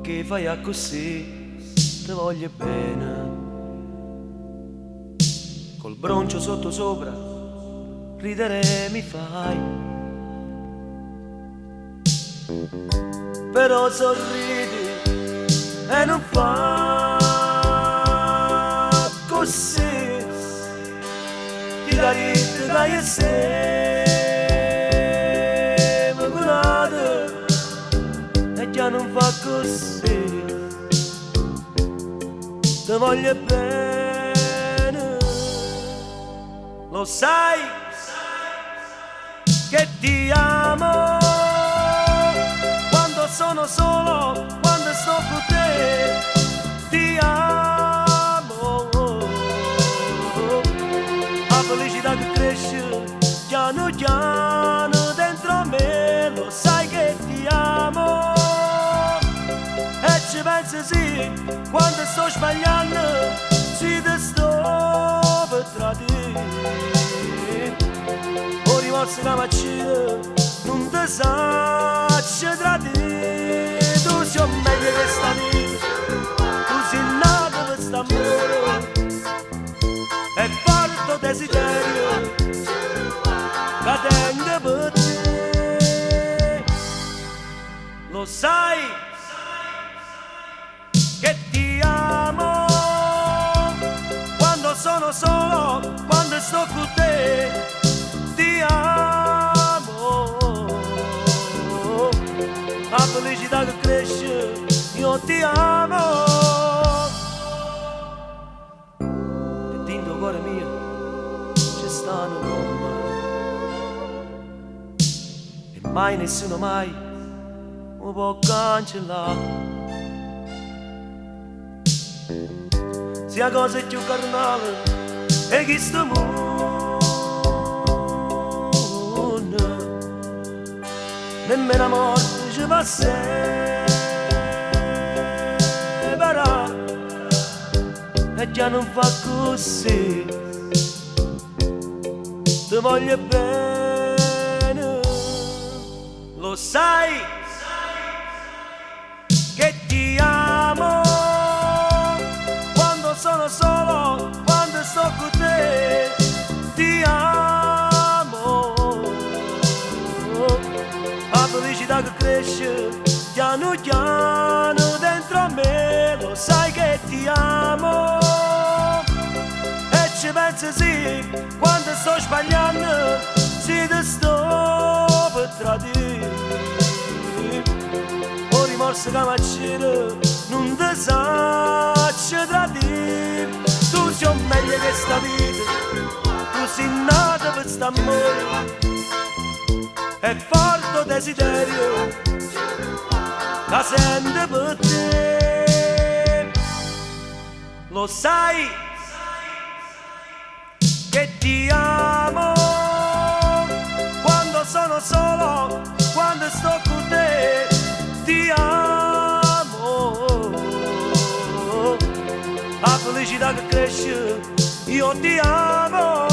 che fai a così, ti voglio bene. Col broncio sotto sopra, ridere mi fai. Però sorridi e non fa così. Ti dai a sé, mi curate e già non fa così. Ti voglio bene, lo sai che ti amo. Quando sono solo, quando sto con te, ti amo. La felicità che cresce piano piano dentro a me, lo sai che ti amo. E ci pensi sì, quando sto sbagliando, si ti sto per tradire. Ho rimorso la macchina, non ti saccio tradire. Tu sei meglio che sta vita, tu sei nato per st'amore. E porto desiderio che tengo per te. Lo sai che ti amo. Quando sono solo, quando sto con te, ti amo. La felicità che cresce, io ti amo. E dentro il cuore mio ci stanno con me. E mai nessuno mai mi può cancellare. Sia cosa più carnale e chi sta mondo, nemmeno la morte ci fa separare. E già non fa così. Ti voglio bene, lo sai che ti amo. Quando sono solo, quando sto con te, ti amo. La felicità che cresce piano piano dentro a me, lo sai che ti amo. E ci pensi sì, quando sto sbagliando, si ti sto per tradire. Ho rimorso che macchina, non ti saccio tradire. Tu sei meglio che sta vita, tu sei nato per st'amore. E forte desiderio che sento per te. Lo sai che ti amo. Quando sono solo, quando sto con te, ti amo. La felicità che cresce, io ti amo.